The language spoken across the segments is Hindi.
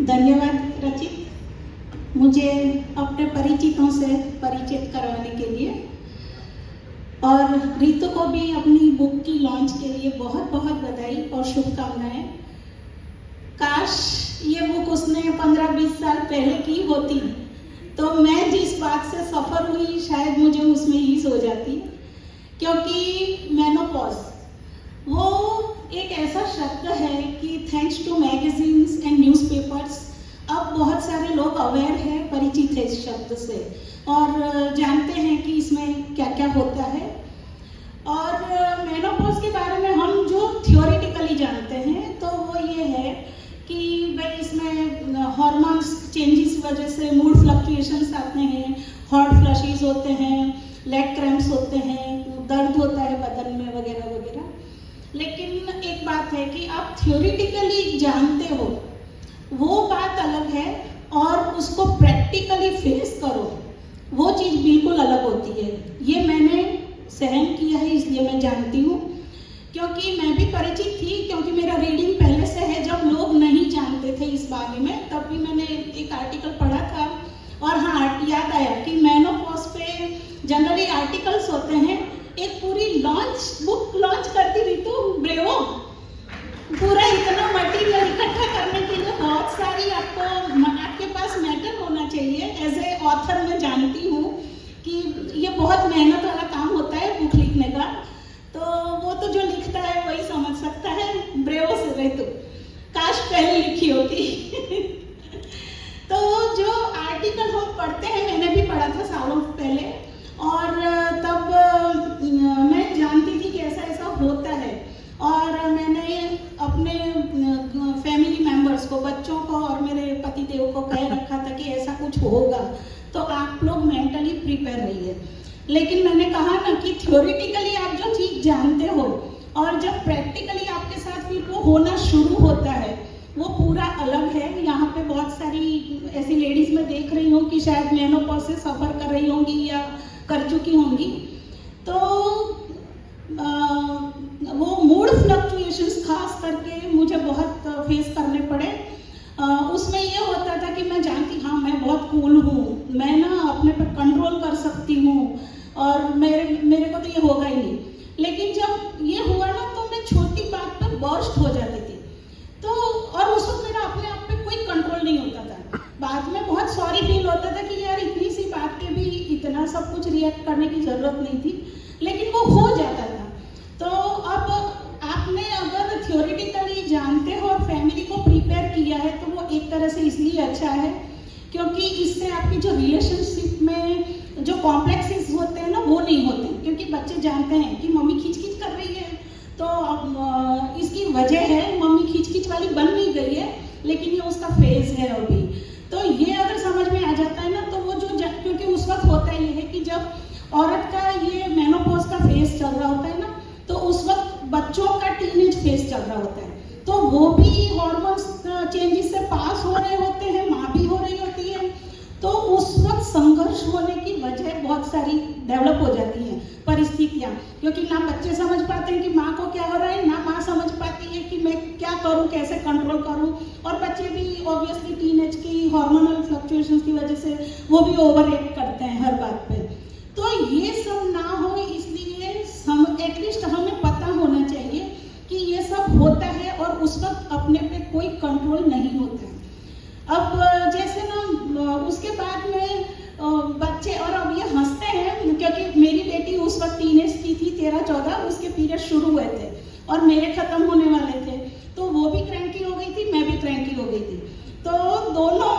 धन्यवाद रचित, मुझे अपने परिचितों से परिचित करवाने के लिए, और रितु को भी अपनी बुक की लॉन्च के लिए बहुत बहुत बधाई और शुभकामनाएं। काश ये बुक उसने 15-20 साल पहले की होती तो मैं जिस बात से सफ़र हुई शायद मुझे उसमें ईज हो जाती, क्योंकि मेनोपॉज वो एक ऐसा शब्द है कि thanks to magazines and newspapers अब बहुत सारे लोग अवेयर हैं, परिचित है इस शब्द से और जानते हैं कि इसमें क्या क्या होता है। और मेनोपॉज के बारे में हम जो थियोरेटिकली जानते हैं तो वो ये है कि भाई इसमें हार्मोन्स चेंजेस की वजह से मूड फ्लक्चुएशंस आते हैं, हॉट फ्लशेस होते हैं, लेग क्रैम्प्स होते हैं, दर्द होता है बदन में वगैरह वगैरह। लेकिन एक बात है कि आप थियोरेटिकली जानते हो वो बात अलग है, और उसको प्रैक्टिकली फेस करो वो चीज़ बिल्कुल अलग होती है। ये मैंने सहन किया है इसलिए मैं जानती हूँ, क्योंकि मैं भी परिचित थी, क्योंकि मेरा रीडिंग पहले से है। जब लोग नहीं जानते थे इस बारे में तब भी मैंने एक आर्टिकल पढ़ा था, और हाँ याद आया कि मेनोपॉज पे जनरली आर्टिकल्स होते हैं। एक पूरी बुक लॉन्च करती रितु ब्रेवो, पूरा इतना मटेरियल इकट्ठा करने के लिए बहुत सारी आपके पास मैटर होना चाहिए। एज ए ऑथर मैं जानती हूँ कि ये बहुत मेहनत वाला काम होता है बुक लिखने का, तो वो तो जो लिखता है वही समझ सकता है। ब्रेवो से रितु, काश पहले लिखी होती। तो जो आर्टिकल हम पढ़ते हैं, मैंने भी पढ़ा था सालों पहले, और तब मैं जानती थी कि ऐसा ऐसा होता है, और मैंने अपने फैमिली मेंबर्स को, बच्चों को और मेरे पतिदेव को कह रखा था कि ऐसा कुछ होगा तो आप लोग मेंटली प्रिपेयर रहिए। लेकिन मैंने कहा ना कि थ्योरेटिकली आप जो चीज़ जानते हो और जब प्रैक्टिकली आपके साथ फिर वो होना शुरू होता है वो पूरा अलग है। यहाँ पे बहुत सारी ऐसी लेडीज मैं देख रही हूँ कि शायद मेनोपॉज से सफ़र कर रही होंगी या कर चुकी होंगी, तो वो मूड फ्लक्चुएशंस खास करके मुझे बहुत फेस करने पड़े। उसमें ये होता था कि मैं जानती हाँ मैं बहुत कूल हूँ, मैं ना अपने पे कंट्रोल कर सकती हूँ और मेरे को तो ये होगा ही नहीं। लेकिन जब ये हुआ ना तो मैं छोटी बात पर बर्स्ट हो जाती थी, तो और उस वक्त मेरा अपने आप पे कोई कंट्रोल नहीं होता था। बाद में बहुत सॉरी फील होता था कि यार इतनी सी बात पे भी इतना सब कुछ रिएक्ट करने की ज़रूरत नहीं थी, लेकिन वो हो जाता था। तो अब आपने अगर थियोरेटिकली जानते हो और फैमिली को प्रिपेयर किया है तो वो एक तरह से इसलिए अच्छा है क्योंकि इससे आपकी जो रिलेशनशिप में जो कॉम्प्लेक्सेस होते हैं ना वो नहीं होते, क्योंकि बच्चे जानते हैं कि मम्मी खींच खींच कर रही है तो अब इसकी वजह है, मम्मी खींच खींच वाली बन नहीं गई है लेकिन ये उसका फेज है अभी। तो ये अगर समझ में आ जाता है ना तो वो जो क्योंकि उस वक्त होता ही है कि जब औरत का ये मेनोपॉज का फेज चल रहा होता है ना तो उस वक्त बच्चों का टीनेज फेज चल रहा होता है, तो वो भी हॉर्मोन्स चेंजेस से पास हो रहे होते हैं, माँ भी हो रही होती है, तो उस वक्त संघर्ष होने की वजह बहुत सारी डेवलप हो जाती हैं परिस्थितियाँ, क्योंकि ना बच्चे समझ पाते हैं कि माँ को क्या हो रहा है, ना माँ समझ पाती है कि मैं क्या करूँ, कैसे कंट्रोल करूँ, और बच्चे भी ऑब्वियसली टीनेज की हार्मोनल फ्लक्चुएशंस की वजह से वो भी ओवर एक्ट करते हैं हर बात पे। तो ये सब ना हो इसलिए एटलीस्ट हमें पता होना चाहिए कि ये सब होता है और उस वक्त अपने पे कोई कंट्रोल नहीं होता है। अब जैसे ना उसके बाद में बच्चे और अब ये हंसते हैं क्योंकि मेरी बेटी उस वक्त टीनेज की थी 13-14, उसके पीरियड शुरू हुए थे और मेरे खत्म होने वाले थे, तो वो भी क्रैंकी हो गई थी, मैं भी क्रैंकी हो गई थी। तो दोनों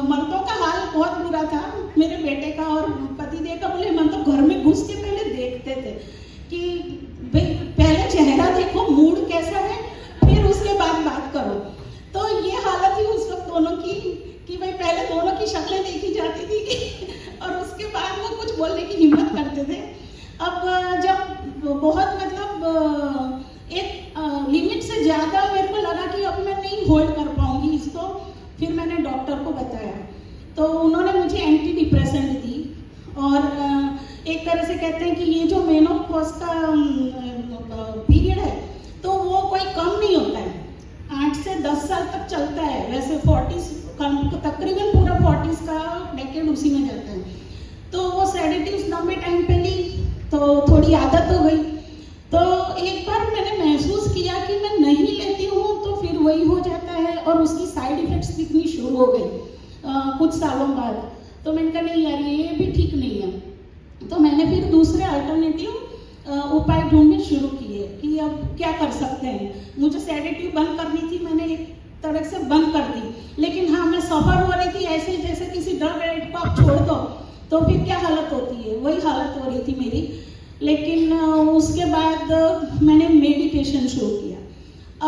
मर्दों का हाल बहुत बुरा था, मेरे बेटे का और पतिदेव का। बोले मन तो घर में घुस के पहले देखते थे कि भाई पहले चेहरा देखो, मूड कैसा है, फिर उसके बाद बात करो। तो ये हालत थी उस वक्त दोनों की कि भाई पहले दोनों की शक्लें देखी जाती थी और उसके बाद वो कुछ बोलने की हिम्मत करते थे। अब जब बहुत मतलब एक लिमिट से ज़्यादा मेरे को लगा कि अब मैं नहीं होल्ड कर पाऊंगी इसको, फिर मैंने डॉक्टर को बताया तो उन्होंने मुझे एंटी डिप्रेसेंट दी। और एक तरह से कहते हैं कि ये जो मेनोपॉज का पीरियड है तो वो कोई कम नहीं होता है, 8 से 10 साल तक चलता है। वैसे 40 तकरीबन पूरा 40 का डेकेड उसी में जाता है। तो वो सेडेटिव्स लंबे टाइम पे ली तो थोड़ी आदत हो गई। तो एक बार मैंने महसूस किया कि मैं नहीं लेती हूँ तो फिर वही हो जाता है और उसकी साइड इफेक्ट्स दिखनी शुरू हो गई कुछ सालों बाद। तो मैंने कहा नहीं यार ये भी ठीक नहीं है। तो मैंने फिर दूसरे अल्टरनेटिव उपाय ढूंढने शुरू किए कि अब क्या कर सकते हैं। मुझे सेडेटिव बंद करनी थी, मैंने एक तरह से बंद कर दी, लेकिन हाँ मैं सफर हो रही थी ऐसे जैसे किसी ड्रग एडिक्ट को आप छोड़ दो तो फिर क्या हालत होती है, वही हालत हो रही थी मेरी। लेकिन उसके बाद मैंने मेडिटेशन शुरू किया।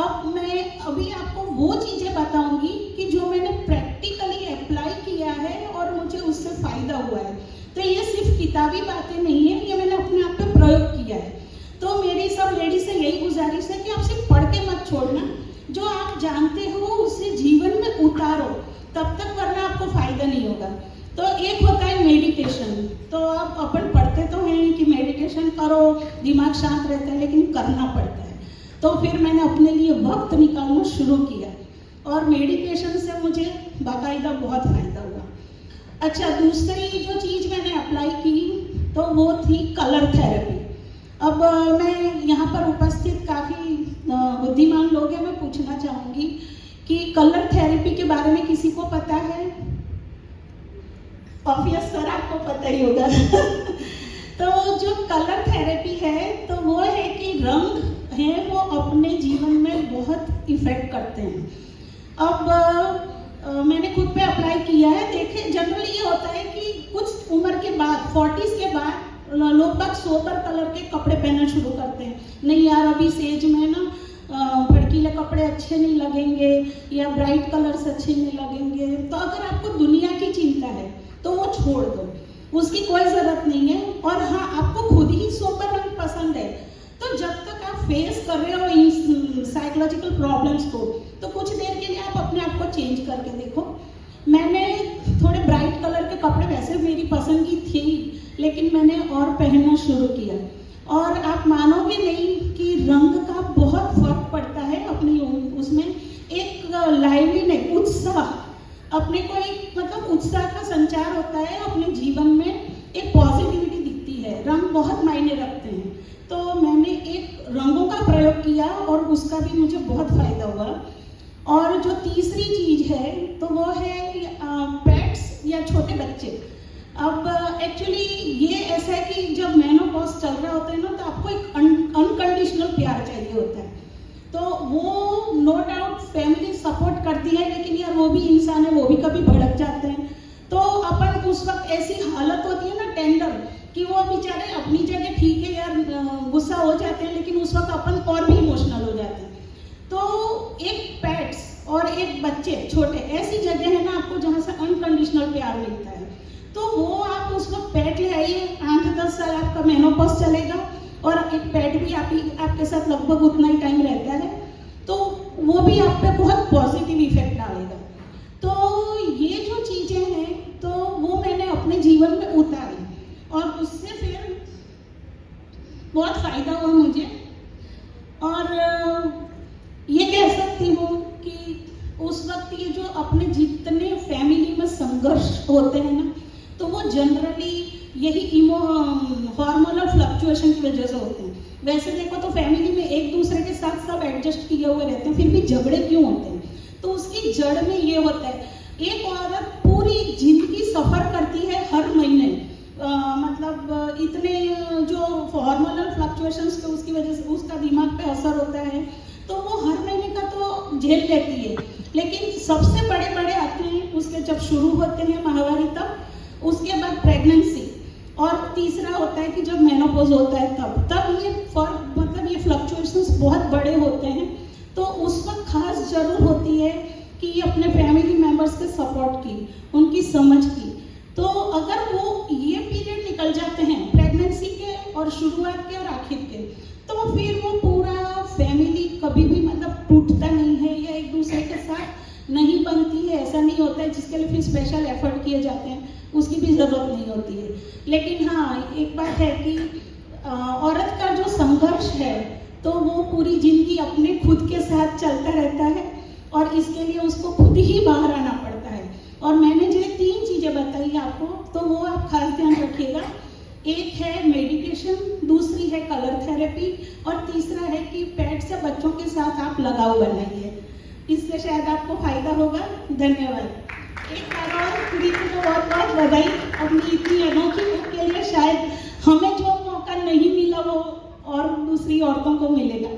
अब मैं अभी आपको वो चीज़ें बताऊंगी कि जो मैंने प्रैक्टिकली अप्लाई किया है और मुझे उससे फ़ायदा हुआ है। तो ये सिर्फ किताबी बातें नहीं है, ये मैंने अपने आप पे प्रयोग किया है। तो मेरी सब लेडीज से यही गुजारिश है कि आप सिर्फ पढ़ के मत छोड़ना, जो आप जानते हो उसे जीवन में उतारो तब तक, वरना आपको फायदा नहीं होगा। तो एक होता है मेडिटेशन। तो अब अपन पढ़ते तो हैं कि मेडिटेशन करो दिमाग शांत रहता है, लेकिन करना पड़ता है। तो फिर मैंने अपने लिए वक्त निकालना शुरू किया और मेडिटेशन से मुझे बाकायदा बहुत फायदा हुआ। अच्छा, दूसरी जो चीज़ मैंने अप्लाई की तो वो थी कलर थेरेपी। अब मैं यहाँ पर उपस्थित काफ़ी बुद्धिमान लोग हैं, मैं पूछना चाहूँगी कि कलर थेरेपी के बारे में किसी को पता है? ऑब्वियस सर आपको पता ही होगा। तो जो कलर थेरेपी है तो वो है कि रंग हैं वो अपने जीवन में बहुत इफेक्ट करते हैं। अब मैंने खुद पे अप्लाई किया है। देखिए जनरली ये होता है कि कुछ उम्र के बाद 40s के बाद लोग बाग सोबर कलर के कपड़े पहनना शुरू करते हैं। नहीं यार अभी इस एज में ना भड़कीले कपड़े अच्छे नहीं लगेंगे या ब्राइट कलर्स अच्छे नहीं लगेंगे। तो अगर आपको दुनिया की चिंता है तो वो छोड़ दो, उसकी कोई ज़रूरत नहीं है। और हाँ, आपको खुद ही सोबर रंग पसंद है तो जब तक आप फेस कर रहे हो इन साइकोलॉजिकल प्रॉब्लम्स को तो कुछ देर के लिए आप अपने आप को चेंज करके देखो। मैंने थोड़े ब्राइट कलर के कपड़े, वैसे मेरी पसंद की थी, लेकिन मैंने और पहनना शुरू किया और आप मानोगे नहीं कि रंग का बहुत फर्क पड़ता है अपनी उसमें। एक लाइवलीनेस, उत्साह, अपने को एक मतलब उत्साह का संचार होता है अपने जीवन में, एक पॉजिटिविटी दिखती है। रंग बहुत मायने रखते हैं। तो मैंने एक रंगों का प्रयोग किया और उसका भी मुझे बहुत फायदा हुआ। और जो तीसरी चीज़ है तो वो है पेट्स या छोटे बच्चे। अब एक्चुअली ये ऐसा है कि जब मेनोपॉज चल रहा होता है ना तो आपको एक अनकंडीशनल प्यार चाहिए होता है। तो वो नो डाउट फैमिली सपोर्ट करती है, लेकिन यार वो भी इंसान है, वो भी कभी भड़क जाते हैं। तो अपन उस वक्त ऐसी हालत होती है ना टेंडर कि वो बेचारे अपनी जगह ठीक है यार, गुस्सा हो जाते हैं, लेकिन उस वक्त अपन और भी इमोशनल हो जाते हैं। तो एक पेट्स और एक बच्चे छोटे ऐसी जगह है ना आपको जहाँ से अनकंडीशनल प्यार मिलता है। तो वो आप उस वक्त पेट ले आइए, 8-10 साल आपका मेनोपॉज चलेगा और एक पेट भी आपके साथ लगभग उतना ही टाइम रहता है, तो वो भी आप पे बहुत पॉजिटिव इफेक्ट डालेगा। तो ये जो चीज़ें हैं तो वो मैंने अपने जीवन में उतारी और उससे फिर बहुत फायदा हुआ मुझे। और ये कह सकती हूँ कि उस वक्त ये जो अपने जितने फैमिली में संघर्ष होते हैं ना तो वो जनरली यही हार्मोनल फ्लक्चुएशन की वजह से होते हैं। वैसे देखो तो फैमिली में एक दूसरे के साथ सब एडजस्ट किए हुए रहते हैं, फिर भी झगड़े क्यों होते हैं? तो उसकी जड़ में ये होता है, एक औरत पूरी जिंदगी सफर करती है हर महीने, मतलब इतने जो हार्मोनल फ्लक्चुएशंस के उसकी वजह से उसका दिमाग पे असर होता है, तो वो हर महीने का तो झेल लेती है। लेकिन सबसे बड़े बड़े आते हैं उसके जब शुरू होते हैं माहवारी, तब उसके बाद प्रेगनेंसी, और तीसरा होता है कि जब मेनोपॉज होता है तब ये फर्क मतलब ये फ्लक्चुएशंस बहुत बड़े होते हैं। तो उस वक्त खास जरूर होती है कि अपने फैमिली मेंबर्स के सपोर्ट की, उनकी समझ की। तो अगर वो ये पीरियड निकल जाते हैं प्रेगनेंसी के और शुरुआत के और आखिर के, तो फिर वो पूरा फैमिली कभी भी मतलब टूटता नहीं है या एक दूसरे के साथ नहीं बनती है। ऐसा नहीं होता है जिसके लिए फिर स्पेशल एफर्ट किए जाते हैं, उसकी भी ज़रूरत नहीं होती है। लेकिन हाँ, एक बात है कि औरत का जो संघर्ष है तो वो पूरी जिंदगी अपने खुद के साथ चलता रहता है और इसके लिए उसको खुद ही बाहर आना पड़ता है। और मैंने जो 3 चीज़ें बताई आपको, तो वो आप खास ध्यान रखिएगा। एक है मेडिटेशन, दूसरी है कलर थेरेपी, और तीसरा है कि पेट से बच्चों के साथ आप लगाव बनाइए। इससे शायद आपको फायदा होगा। धन्यवाद। एक बार और रीतू को बहुत बहुत बधाई अपनी इतनी अनोखी बुक के लिए। शायद हमें जो मौका नहीं मिला वो और दूसरी औरतों को मिलेगा।